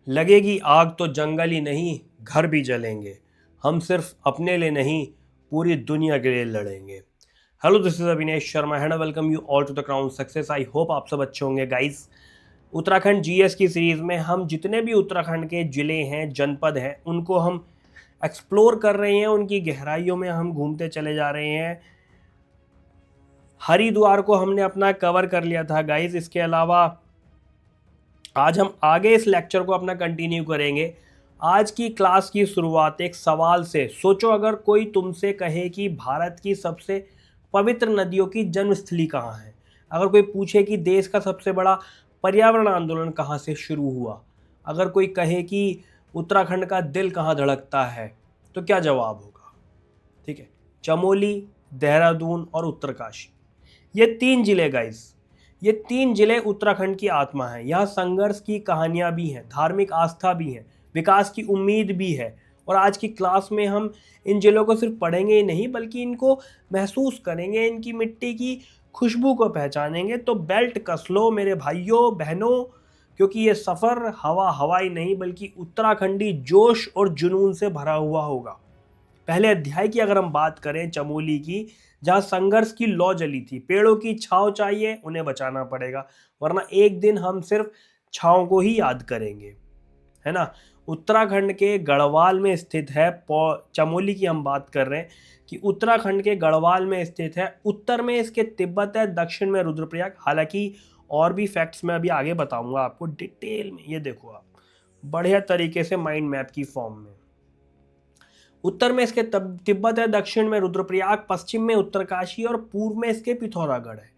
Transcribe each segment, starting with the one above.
लगेगी आग तो जंगल ही नहीं घर भी जलेंगे। हम सिर्फ अपने लिए नहीं पूरी दुनिया के लिए लड़ेंगे। Hello, this is Avinesh Sharma and welcome you all to the Crown Success. I hope आप सब अच्छे होंगे गाइस। उत्तराखंड जीएस की सीरीज में हम जितने भी उत्तराखंड के जिले हैं, जनपद हैं, उनको हम एक्सप्लोर कर रहे हैं, उनकी गहराइयों में हम घूमते चले जा रहे हैं। हरिद्वार को हमने अपना कवर कर लिया था गाइस। इसके अलावा आज हम आगे इस लेक्चर को अपना कंटिन्यू करेंगे। आज की क्लास की शुरुआत एक सवाल से। सोचो, अगर कोई तुमसे कहे कि भारत की सबसे पवित्र नदियों की जन्मस्थली कहाँ है, अगर कोई पूछे कि देश का सबसे बड़ा पर्यावरण आंदोलन कहाँ से शुरू हुआ, अगर कोई कहे कि उत्तराखंड का दिल कहाँ धड़कता है, तो क्या जवाब होगा? ठीक है, चमोली, देहरादून और उत्तरकाशी, ये तीन जिले गाइस, ये तीन जिले उत्तराखंड की आत्मा है। यहाँ संघर्ष की कहानियां भी हैं, धार्मिक आस्था भी है, विकास की उम्मीद भी है। और आज की क्लास में हम इन जिलों को सिर्फ पढ़ेंगे ही नहीं, बल्कि इनको महसूस करेंगे, इनकी मिट्टी की खुशबू को पहचानेंगे। तो बेल्ट कस लो मेरे भाइयों बहनों, क्योंकि ये सफ़र हवाई नहीं बल्कि उत्तराखंडी जोश और जुनून से भरा हुआ होगा। पहले अध्याय की अगर हम बात करें चमोली की, जहां संघर्ष की लौ जली थी, पेड़ों की छांव चाहिए, उन्हें बचाना पड़ेगा, वरना एक दिन हम सिर्फ छांव को ही याद करेंगे, है ना। उत्तराखंड के गढ़वाल में स्थित है। चमोली की हम बात कर रहे हैं कि उत्तराखंड के गढ़वाल में स्थित है। उत्तर में इसके तिब्बत है, दक्षिण में रुद्रप्रयाग। हालांकि और भी फैक्ट्स मैं अभी आगे बताऊंगा आपको डिटेल में। ये देखो आप, बढ़िया तरीके से माइंड मैप की फॉर्म में। उत्तर में इसके तिब्बत है, दक्षिण में रुद्रप्रयाग, पश्चिम में उत्तरकाशी और पूर्व में इसके पिथौरागढ़ है।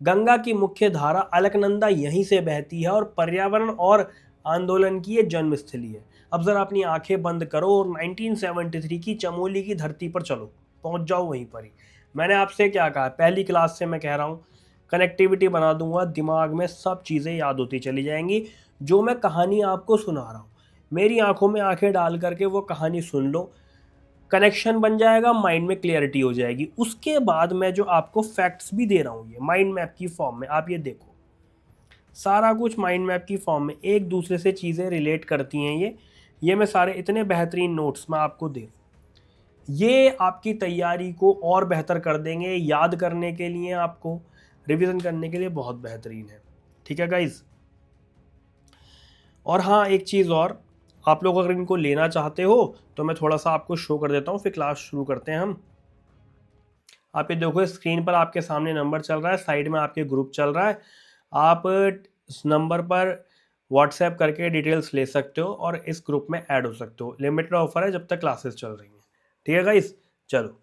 गंगा की मुख्य धारा अलकनंदा यहीं से बहती है और पर्यावरण और आंदोलन की ये जन्मस्थली है। अब जरा अपनी आंखें बंद करो और 1973 की चमोली की धरती पर चलो, पहुंच जाओ वहीं पर ही। मैंने आपसे क्या कहा, पहली क्लास से मैं कह रहा हूँ कनेक्टिविटी बना दूंगा, दिमाग में सब चीज़ें याद होती चली जाएंगी। जो मैं कहानी आपको सुना रहा हूँ, मेरी आंखों में आंखें डाल करके वो कहानी सुन लो, कनेक्शन बन जाएगा, माइंड में क्लियरिटी हो जाएगी। उसके बाद मैं जो आपको फैक्ट्स भी दे रहा हूँ ये माइंड मैप की फॉर्म में, आप ये देखो, सारा कुछ माइंड मैप की फॉर्म में एक दूसरे से चीज़ें रिलेट करती हैं। ये मैं सारे इतने बेहतरीन नोट्स मैं आपको दे, ये आपकी तैयारी को और बेहतर कर देंगे, याद करने के लिए, आपको रिवीजन करने के लिए बहुत बेहतरीन है। ठीक है गाइज। और हाँ, एक चीज़ और, आप लोग अगर इनको लेना चाहते हो तो मैं थोड़ा सा आपको शो कर देता हूँ, फिर क्लास शुरू करते हैं हम। आप ये देखो, स्क्रीन पर आपके सामने नंबर चल रहा है, साइड में आपके ग्रुप चल रहा है। आप इस नंबर पर व्हाट्सएप करके डिटेल्स ले सकते हो और इस ग्रुप में ऐड हो सकते हो। लिमिटेड ऑफर है जब तक क्लासेस चल रही हैं। ठीक है गाइस, चलो।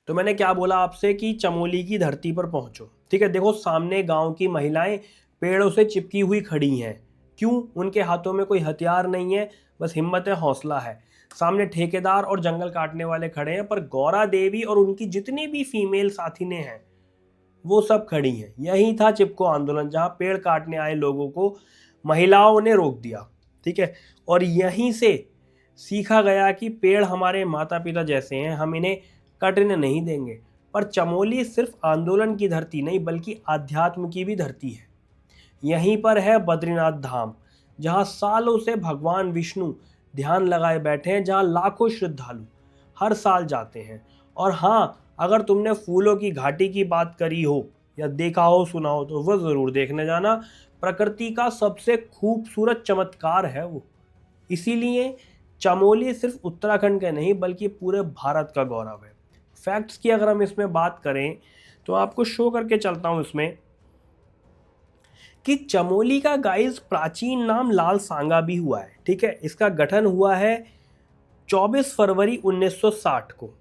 तो मैंने क्या बोला आपसे कि चमोली की धरती पर पहुंचो। ठीक है, देखो सामने गांव की महिलाएं पेड़ों से चिपकी हुई खड़ी हैं। क्यों? उनके हाथों में कोई हथियार नहीं है, बस हिम्मत है, हौसला है। सामने ठेकेदार और जंगल काटने वाले खड़े हैं, पर गौरा देवी और उनकी जितनी भी फीमेल साथी हैं वो सब खड़ी हैं। यही था चिपको आंदोलन, जहां पेड़ काटने आए लोगों को महिलाओं ने रोक दिया। ठीक है, और यहीं से सीखा गया कि पेड़ हमारे माता पिता जैसे हैं, हम इन्हें कटने नहीं देंगे। पर चमोली सिर्फ आंदोलन की धरती नहीं बल्कि आध्यात्म की भी धरती है। यहीं पर है बद्रीनाथ धाम, जहाँ सालों से भगवान विष्णु ध्यान लगाए बैठे हैं, जहाँ लाखों श्रद्धालु हर साल जाते हैं। और हाँ, अगर तुमने फूलों की घाटी की बात करी हो या देखा हो, सुना हो, तो वह ज़रूर देखने जाना। प्रकृति का सबसे खूबसूरत चमत्कार है वो। इसीलिए चमोली सिर्फ उत्तराखंड का नहीं बल्कि पूरे भारत का गौरव है। फैक्ट्स की अगर हम इसमें बात करें तो आपको शो करके चलता हूं इसमें कि चमोली का गाइस प्राचीन नाम लाल सांगा भी हुआ है। ठीक है, इसका गठन हुआ है 24 फरवरी 1960 को।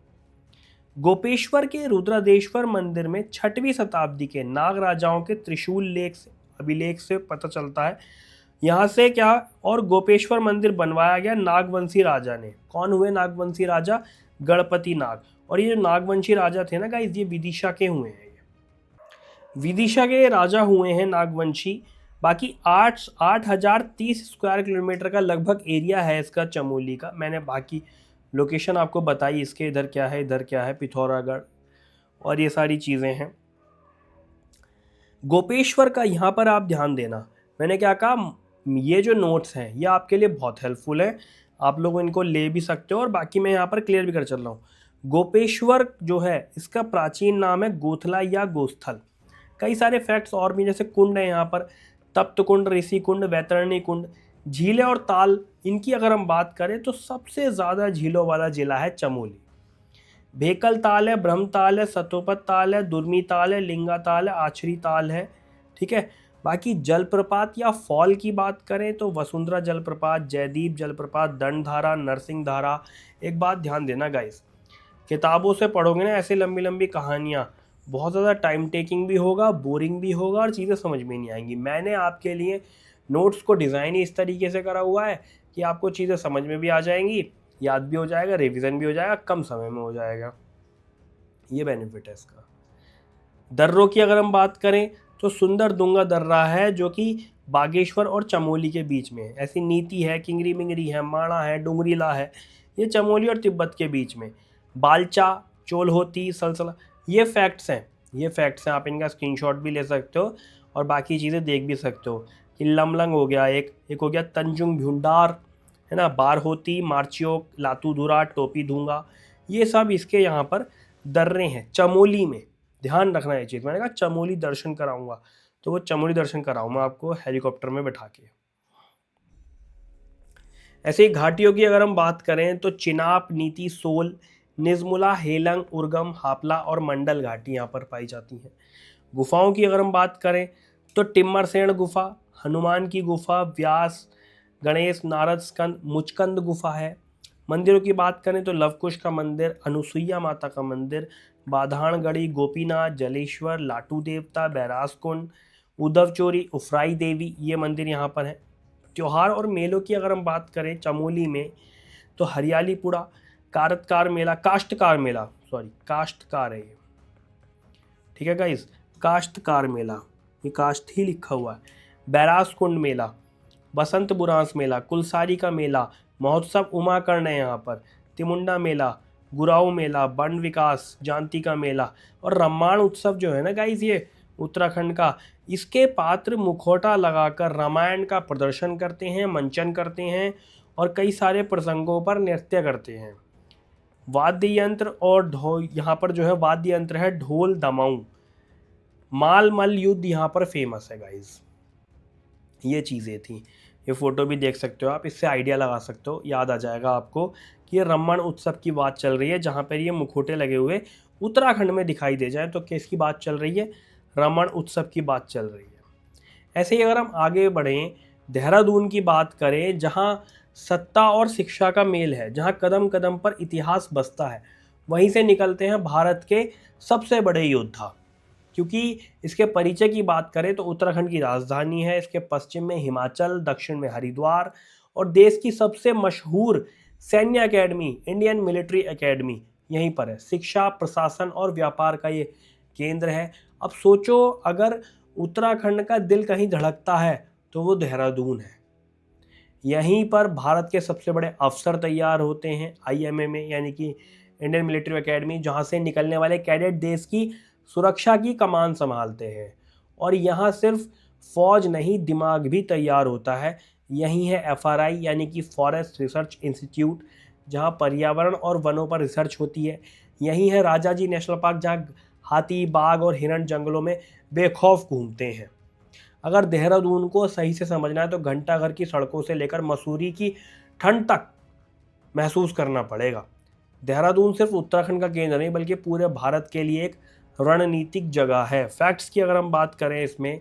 गोपेश्वर के रुद्रदेश्वर मंदिर में 6वीं शताब्दी के नाग राजाओं के त्रिशूल लेख से, अभिलेख से पता चलता है। यहाँ से क्या, और गोपेश्वर मंदिर बनवाया गया नागवंशी राजा ने। कौन हुए नागवंशी राजा? गणपति नाग। और ये जो नागवंशी राजा थे ना गाइस, ये विदिशा के हुए हैं। विदिशा के राजा हुए हैं नागवंशी। बाकी 8,030 स्क्वायर किलोमीटर का लगभग एरिया है इसका चमोली का। मैंने बाकी लोकेशन आपको बताई, इसके इधर क्या है, इधर क्या है, पिथौरागढ़ और ये सारी चीज़ें हैं। गोपेश्वर का यहाँ पर आप ध्यान देना, मैंने क्या कहा, ये जो नोट्स हैं ये आपके लिए बहुत हेल्पफुल है, आप लोग इनको ले भी सकते हो और बाकी मैं यहाँ पर क्लियर भी कर चल रहा हूँ। गोपेश्वर जो है इसका प्राचीन नाम है गोथला या गोस्थल। कई सारे फैक्ट्स और भी, जैसे कुंड है यहाँ पर, तप्त कुंड, ऋषि कुंड, वैतरणी कुंड, झीलें और ताल। इनकी अगर हम बात करें तो सबसे ज़्यादा झीलों वाला जिला है चमोली। भेकल ताल है, ब्रह्म ताल है, सतोपत ताल है, दुर्मी ताल है, लिंगा ताल है, आछरी ताल है। ठीक है। बाकी जलप्रपात या फॉल की बात करें तो वसुंधरा जलप्रपात, जयदीप जलप्रपात, दंडधारा, नरसिंह धारा। एक बात ध्यान देना गाइस, किताबों से पढ़ोगे ना ऐसे लंबी लंबी कहानियाँ, बहुत ज़्यादा टाइम टेकिंग भी होगा, बोरिंग भी होगा और चीज़ें समझ में नहीं आएंगी। मैंने आपके लिए नोट्स को डिज़ाइन ही इस तरीके से करा हुआ है कि आपको चीज़ें समझ में भी आ जाएंगी, याद भी हो जाएगा, रिवीजन भी हो जाएगा, कम समय में हो जाएगा। ये बेनिफिट है इसका। दर्रों की अगर हम बात करें तो सुंदर दुंगा दर्रा है जो कि बागेश्वर और चमोली के बीच में है। ऐसी नीति है, किंगरी मिंगरी है, माणा है, डुंगरीला है, ये चमोली और तिब्बत के बीच में। बालचा, चोलहोती, सलसला, ये फैक्ट्स हैं, आप इनका स्क्रीनशॉट भी ले सकते हो और बाकी चीज़ें देख भी सकते हो कि लमलंग हो गया, एक हो गया तंजुंग भ्युंडार, है ना, बारहोती, मार्चियोक, लातूधुरा, टोपी धूंगा, ये सब इसके यहाँ पर दर्रे हैं चमोली में। ध्यान रखना ये चीज़, मैंने कहा चमोली दर्शन कराऊंगा तो वो चमोली दर्शन कराऊंगा आपको हेलीकॉप्टर में बैठा के। ऐसे ही घाटियों की अगर हम बात करें तो चिनाब, नीति, सोल, निजमुला, हेलंग, उर्गम, हापला और मंडल घाटी यहाँ पर पाई जाती हैं। गुफाओं की अगर हम बात करें तो टिम्मरसेन गुफा, हनुमान की गुफा, व्यास, गणेश, नारद स्कंद, मुचकंद गुफा है। मंदिरों की बात करें तो लवकुश का मंदिर, अनुसुईया माता का मंदिर, बाधानगढ़ी, गोपीनाथ, जलेश्वर, लाटू देवता, बैरास कुंड, उद्धव चोरी, उफराई देवी, ये मंदिर यहाँ पर है। त्योहार और मेलों की अगर हम बात करें चमोली में तो हरियालीपुरा, कारतकार मेला, काश्तकार मेला, सॉरी काश्तकार है ये, ठीक है गाइस, काश्तकार मेला, ये काश्त ही लिखा हुआ है। बैरास कुंड मेला, बसंत बुरांस मेला, कुलसारी का मेला, महोत्सव उमाकर्ण है यहाँ पर, तिमुंडा मेला, गुराऊ मेला, बंड विकास, जानती का मेला और रामायण उत्सव जो है ना गाइस, ये उत्तराखंड का, इसके पात्र मुखौटा लगाकर रामायण का प्रदर्शन करते हैं, मंचन करते हैं और कई सारे प्रसंगों पर नृत्य करते हैं। वाद्य यंत्र और यहाँ पर जो है वाद्य यंत्र है ढोल, दमाऊं, माल मल युद्ध यहाँ पर फेमस है गाइस। ये चीज़ें थी, ये फोटो भी देख सकते हो आप, इससे आइडिया लगा सकते हो, याद आ जाएगा आपको कि ये रामायण उत्सव की बात चल रही है जहाँ पर ये मुखौटे लगे हुए उत्तराखंड में दिखाई दे जाए तो किसकी बात चल रही है, रामायण उत्सव की बात चल रही है। ऐसे ही अगर हम आगे बढ़ें, देहरादून की बात करें जहाँ सत्ता और शिक्षा का मेल है, जहाँ कदम कदम पर इतिहास बसता है, वहीं से निकलते हैं भारत के सबसे बड़े योद्धा। क्योंकि इसके परिचय की बात करें तो उत्तराखंड की राजधानी है, इसके पश्चिम में हिमाचल, दक्षिण में हरिद्वार और देश की सबसे मशहूर सैन्य एकेडमी इंडियन मिलिट्री एकेडमी यहीं पर है। शिक्षा, प्रशासन और व्यापार का ये केंद्र है। अब सोचो, अगर उत्तराखंड का दिल कहीं धड़कता है तो वो देहरादून है। यहीं पर भारत के सबसे बड़े अफसर तैयार होते हैं IMA में, यानी कि इंडियन मिलिट्री एकेडमी, जहाँ से निकलने वाले कैडेट देश की सुरक्षा की कमान संभालते हैं। और यहाँ सिर्फ फौज नहीं, दिमाग भी तैयार होता है। यहीं है FRI यानी कि फॉरेस्ट रिसर्च इंस्टीट्यूट, जहाँ पर्यावरण और वनों पर रिसर्च होती है। यहीं है राजाजी नेशनल पार्क, जहाँ हाथी, बाघ और हिरण जंगलों में बेखौफ घूमते हैं। अगर देहरादून को सही से समझना है तो घंटाघर की सड़कों से लेकर मसूरी की ठंड तक महसूस करना पड़ेगा। देहरादून सिर्फ उत्तराखंड का केंद्र नहीं बल्कि पूरे भारत के लिए एक रणनीतिक जगह है। फैक्ट्स की अगर हम बात करें इसमें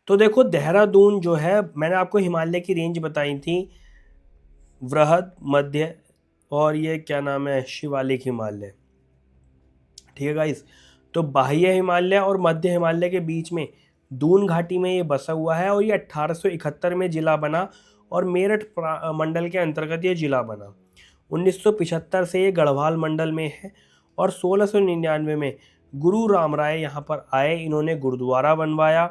तो देखो, देहरादून जो है, मैंने आपको हिमालय की रेंज बताई थी, वृहद, मध्य और ये क्या नाम है, शिवालिक हिमालय, ठीक है गाइस। तो बाह्य हिमालय और मध्य हिमालय के बीच में दून घाटी में ये बसा हुआ है और ये 1871 में जिला बना और मेरठ मंडल के अंतर्गत ये जिला बना। 1975 से ये गढ़वाल मंडल में है और 1699 में गुरु राम राय यहाँ पर आए, इन्होंने गुरुद्वारा बनवाया।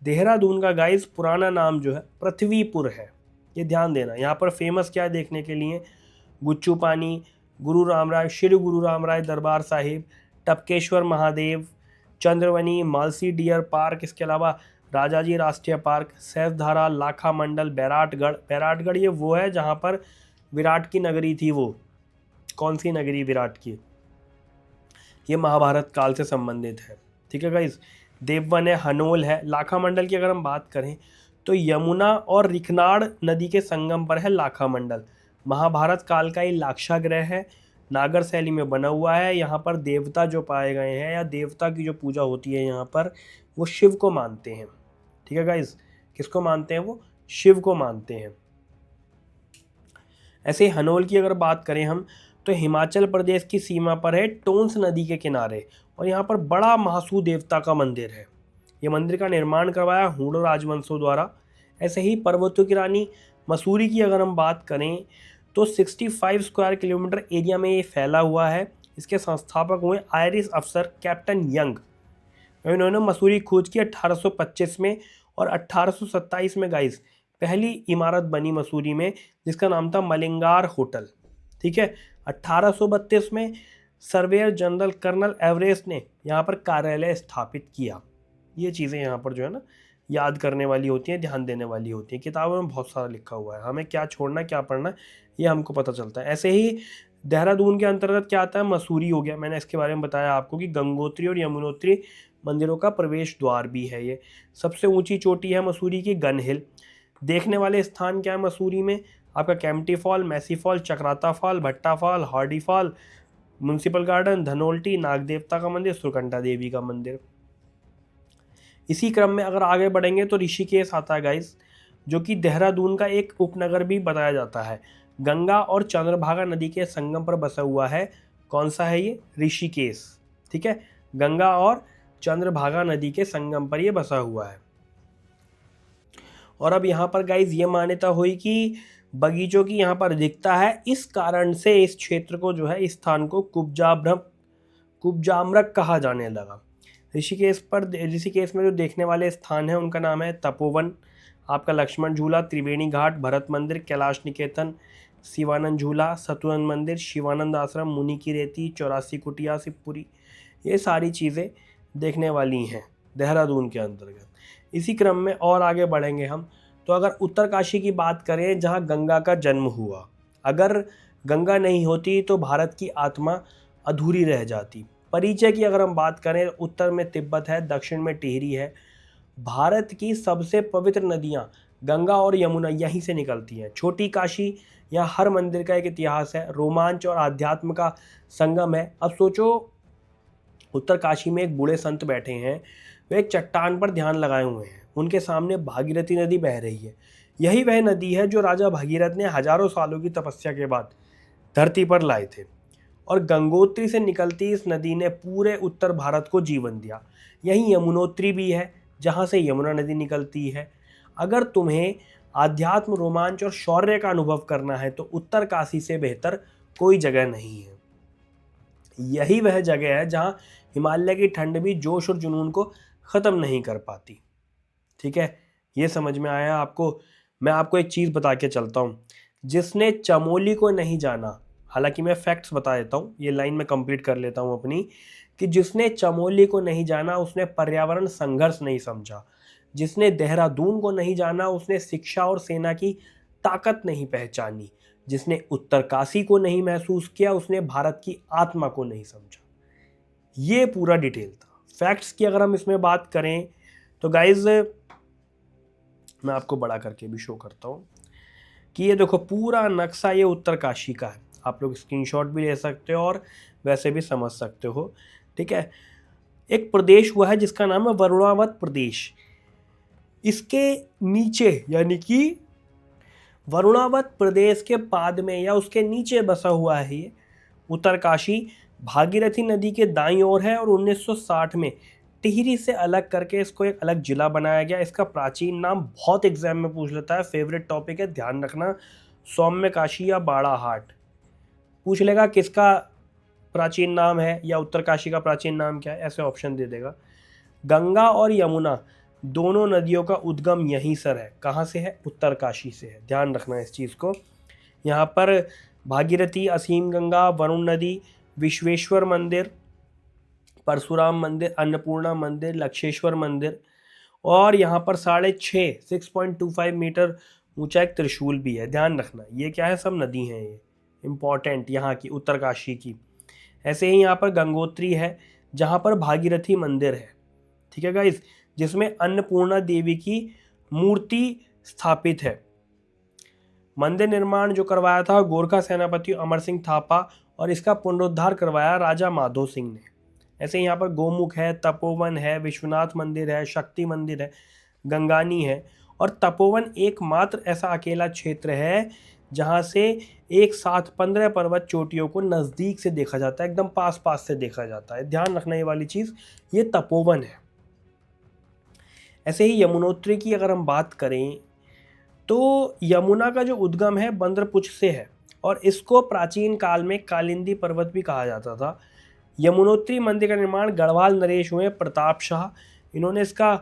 देहरादून का गाइस पुराना नाम जो है पृथ्वीपुर है, ये ध्यान देना। यहाँ पर फेमस क्या है देखने के लिए, गुच्चू पानी, गुरु राम राय, श्री गुरु राम राय दरबार साहिब, टपकेश्वर महादेव, चंद्रवनी, मालसी डियर पार्क, इसके अलावा राजाजी राष्ट्रीय पार्क, सैफधारा, लाखा मंडल, बैराटगढ़। बैराटगढ़ ये वो है जहाँ पर विराट की नगरी थी। वो कौन सी नगरी विराट की? ये महाभारत काल से संबंधित है। ठीक है गाइस। देववन है, हनोल है। लाखा मंडल की अगर हम बात करें तो यमुना और रिखनाड़ नदी के संगम पर है लाखा मंडल। महाभारत काल का ये लाक्षागृह है, नागर शैली में बना हुआ है। यहाँ पर देवता जो पाए गए हैं या देवता की जो पूजा होती है यहाँ पर, वो शिव को मानते हैं। ठीक है गाइस, किसको मानते हैं? वो शिव को मानते हैं। ऐसे ही हनोल की अगर बात करें हम तो हिमाचल प्रदेश की सीमा पर है, टोंस नदी के किनारे, और यहाँ पर बड़ा महासू देवता का मंदिर है। ये मंदिर का निर्माण करवाया हूण राजवंशों द्वारा। ऐसे ही पर्वतों की रानी मसूरी की अगर हम बात करें तो 65 स्क्वायर किलोमीटर एरिया में ये फैला हुआ है। इसके संस्थापक हुए आयरिश अफसर कैप्टन यंग। इन्होंने मसूरी खोज की 1825 में, और 1827 में गाइस पहली इमारत बनी मसूरी में जिसका नाम था मलिंगार होटल। ठीक है। 1832 में सर्वेयर जनरल कर्नल एवरेस्ट ने यहाँ पर कार्यालय स्थापित किया। ये चीज़ें यहाँ पर जो है ना याद करने वाली होती हैं, ध्यान देने वाली होती हैं। किताबों में बहुत सारा लिखा हुआ है, हमें क्या छोड़ना क्या पढ़ना ये हमको पता चलता है। ऐसे ही देहरादून के अंतर्गत क्या आता है? मसूरी हो गया। मैंने इसके बारे में बताया आपको कि गंगोत्री और यमुनोत्री मंदिरों का प्रवेश द्वार भी है ये। सबसे ऊंची चोटी है मसूरी की गन हिल। देखने वाले स्थान क्या है मसूरी में? आपका Kempty fall, Mossy fall, Chakrata fall, Bhatta fall, Hardy fall, municipal garden, Dhanaulti, Nag Devta का मंदिर, सुरकंठा देवी का मंदिर। इसी क्रम में अगर आगे बढ़ेंगे तो ऋषिकेश आता है गाइस, जो कि देहरादून का एक उपनगर भी बताया जाता है। गंगा और चंद्रभागा नदी के संगम पर बसा हुआ है। कौन सा है ये? ऋषिकेश। ठीक है, गंगा और चंद्रभागा नदी के संगम पर ये बसा हुआ है। और अब यहाँ पर गाइस ये मान्यता हुई कि बगीचों की यहाँ पर अधिकता है, इस कारण से इस क्षेत्र को जो है, इस स्थान को कुब्जाम्रक कहा जाने लगा। ऋषिकेश में जो देखने वाले स्थान हैं उनका नाम है तपोवन, आपका लक्ष्मण झूला, त्रिवेणी घाट, भरत मंदिर, कैलाश निकेतन, शिवानंद झूला, सतुनंद मंदिर, शिवानंद आश्रम, मुनि की रेती, 84 कुटिया, शिवपुरी। ये सारी चीज़ें देखने वाली हैं देहरादून के अंतर्गत। इसी क्रम में और आगे बढ़ेंगे हम तो अगर उत्तरकाशी की बात करें जहाँ गंगा का जन्म हुआ, अगर गंगा नहीं होती तो भारत की आत्मा अधूरी रह जाती। परिचय की अगर हम बात करें, उत्तर में तिब्बत है, दक्षिण में टिहरी है। भारत की सबसे पवित्र नदियाँ गंगा और यमुना यहीं से निकलती हैं। छोटी काशी या हर मंदिर का एक इतिहास है, रोमांच और आध्यात्म का संगम है। अब सोचो, उत्तरकाशी में एक बूढ़े संत बैठे हैं, वे एक चट्टान पर ध्यान लगाए हुए हैं, उनके सामने भागीरथी नदी बह रही है। यही वह नदी है जो राजा भगीरथ ने हजारों सालों की तपस्या के बाद धरती पर लाए थे। और गंगोत्री से निकलती इस नदी ने पूरे उत्तर भारत को जीवन दिया। यही यमुनोत्री भी है जहाँ से यमुना नदी निकलती है। अगर तुम्हें आध्यात्म, रोमांच और शौर्य का अनुभव करना है तो उत्तर काशी से बेहतर कोई जगह नहीं है। यही वह जगह है जहाँ हिमालय की ठंड भी जोश और जुनून को ख़त्म नहीं कर पाती। ठीक है, ये समझ में आया आपको? मैं आपको एक चीज़ बता के चलता हूँ, जिसने चमोली को नहीं जाना, हालांकि मैं फैक्ट्स बता देता हूँ, ये लाइन मैं कंप्लीट कर लेता हूँ अपनी, कि जिसने चमोली को नहीं जाना उसने पर्यावरण संघर्ष नहीं समझा, जिसने देहरादून को नहीं जाना उसने शिक्षा और सेना की ताकत नहीं पहचानी, जिसने उत्तरकाशी को नहीं महसूस किया उसने भारत की आत्मा को नहीं समझा। ये पूरा डिटेल था। फैक्ट्स की अगर हम इसमें बात करें तो गाइज मैं आपको बड़ा करके भी शो करता हूँ कि ये देखो पूरा नक्शा ये उत्तरकाशी का है। आप लोग स्क्रीनशॉट भी ले सकते हो और वैसे भी समझ सकते हो। ठीक है, एक प्रदेश हुआ है जिसका नाम है वरुणावत प्रदेश। इसके नीचे यानी कि वरुणावत प्रदेश के पाद में या उसके नीचे बसा हुआ है ये उत्तरकाशी। भागीरथी नदी के दाईं ओर है और 1960 में टिहरी से अलग करके इसको एक अलग जिला बनाया गया। इसका प्राचीन नाम बहुत एग्जाम में पूछ लेता है, फेवरेट टॉपिक है, ध्यान रखना, सौम्य काशी या बाड़ाहाट पूछ लेगा किसका प्राचीन नाम है या उत्तरकाशी का प्राचीन नाम क्या है, ऐसे ऑप्शन दे देगा। गंगा और यमुना दोनों नदियों का उद्गम यहीं सर है। कहाँ से है? उत्तरकाशी से है, ध्यान रखना इस चीज़ को। यहाँ पर भागीरथी, असीम गंगा, वरुण नदी, विश्वेश्वर मंदिर, परशुराम मंदिर, अन्नपूर्णा मंदिर, लक्षेश्वर मंदिर और यहाँ पर 6.25 मीटर ऊंचा एक त्रिशूल भी है। ध्यान रखना ये क्या है, सब नदी हैं ये इम्पॉर्टेंट यहाँ की, उत्तरकाशी की। ऐसे ही यहाँ पर गंगोत्री है जहाँ पर भागीरथी मंदिर है, ठीक है गाइस, जिसमें अन्नपूर्णा देवी की मूर्ति स्थापित है। मंदिर निर्माण जो करवाया था गोरखा सेनापति अमर सिंह थापा, और इसका पुनरुद्धार करवाया राजा माधो सिंह ने। ऐसे यहाँ पर गोमुख है, तपोवन है, विश्वनाथ मंदिर है, शक्ति मंदिर है, गंगानी है। और तपोवन एकमात्र ऐसा अकेला क्षेत्र है जहाँ से एक साथ 15 पर्वत चोटियों को नज़दीक से देखा जाता है, एकदम पास पास से देखा जाता है। ध्यान रखना ये वाली चीज़, ये तपोवन है। ऐसे ही यमुनोत्री की अगर हम बात करें तो यमुना का जो उद्गम है बंद्रपुछ से है, और इसको प्राचीन काल में कालिंदी पर्वत भी कहा जाता था। यमुनोत्री मंदिर का निर्माण गढ़वाल नरेश हुए प्रताप शाह, इन्होंने इसका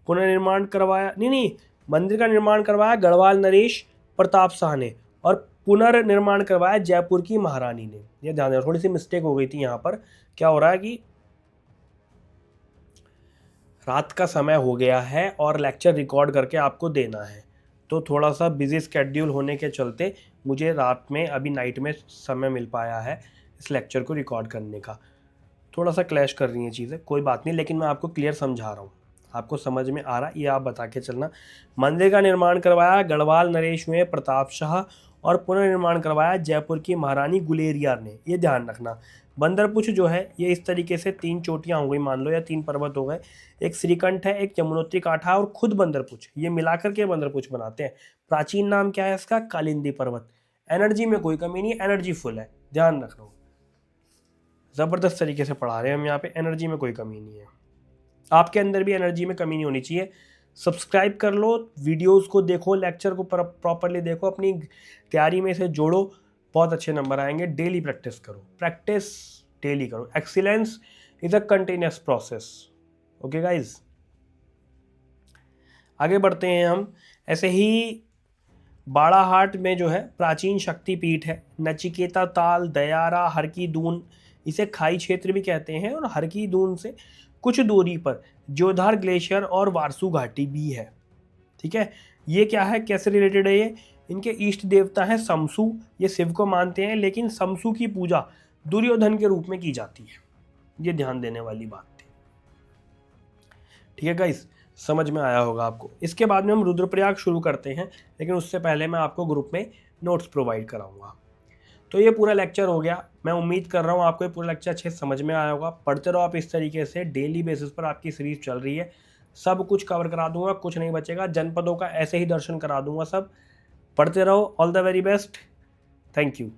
पुनर्निर्माण करवाया, नहीं, मंदिर का निर्माण करवाया गढ़वाल नरेश प्रताप शाह ने, और पुनर्निर्माण करवाया जयपुर की महारानी ने। ये ध्यान देना, थोड़ी सी मिस्टेक हो गई थी यहाँ पर। क्या हो रहा है कि रात का समय हो गया है और लेक्चर रिकॉर्ड करके आपको देना है, तो थोड़ा सा बिजी स्केड्यूल होने के चलते मुझे रात में, अभी नाइट में समय मिल पाया है इस लेक्चर को रिकॉर्ड करने का। थोड़ा सा क्लैश कर रही हैं चीज़ें, कोई बात नहीं, लेकिन मैं आपको क्लियर समझा रहा हूँ, आपको समझ में आ रहा, ये आप बता के चलना। मंदिर का निर्माण करवाया गढ़वाल नरेश हुए प्रताप शाह, और पुनर्निर्माण करवाया जयपुर की महारानी गुलेरिया ने। ये ध्यान रखना। बंदरपुछ जो है ये इस तरीके से 3 चोटियाँ हो गई मान लो, या 3 पर्वत हो गए, एक श्रीकंठ है, एक यमुनोत्री काठा और खुद बंदरपुछ, ये मिलाकर के बंदरपुछ बनाते हैं। प्राचीन नाम क्या है इसका, कालिंदी पर्वत। एनर्जी में कोई कमी नहीं, एनर्जी फुल है, ध्यान रखना। ज़बरदस्त तरीके से पढ़ा रहे हैं हम यहाँ पे, एनर्जी में कोई कमी नहीं है। आपके अंदर भी एनर्जी में कमी नहीं होनी चाहिए। सब्सक्राइब कर लो, वीडियोस को देखो, लेक्चर को प्रॉपरली देखो, अपनी तैयारी में इसे जोड़ो, बहुत अच्छे नंबर आएंगे। डेली प्रैक्टिस करो, प्रैक्टिस डेली करो। Excellence is a continuous process. Okay guys, आगे बढ़ते हैं हम। ऐसे ही बाड़ाहाट में जो है प्राचीन शक्तिपीठ है, नचिकेता ताल, दयारा, हर की दून, इसे खाई क्षेत्र भी कहते हैं, और हर की दून से कुछ दूरी पर जोधार ग्लेशियर और वारसू घाटी भी है, ठीक है। ये क्या है, कैसे रिलेटेड है ये, इनके इष्ट देवता हैं समसु, ये शिव को मानते हैं, लेकिन समसु की पूजा दुर्योधन के रूप में की जाती है। ये ध्यान देने वाली बात थी, ठीक है गाइस, समझ में आया होगा आपको। इसके बाद में हम रुद्रप्रयाग शुरू करते हैं, लेकिन उससे पहले मैं आपको ग्रुप में नोट्स प्रोवाइड कराऊंगा। तो ये पूरा लेक्चर हो गया। मैं उम्मीद कर रहा हूँ आपको ये पूरा लेक्चर अच्छे से समझ में आया होगा। पढ़ते रहो आप इस तरीके से, डेली बेसिस पर आपकी सीरीज चल रही है, सब कुछ कवर करा दूंगा, कुछ नहीं बचेगा। जनपदों का ऐसे ही दर्शन करा दूंगा सब। पढ़ते रहो, all the very best, thank you.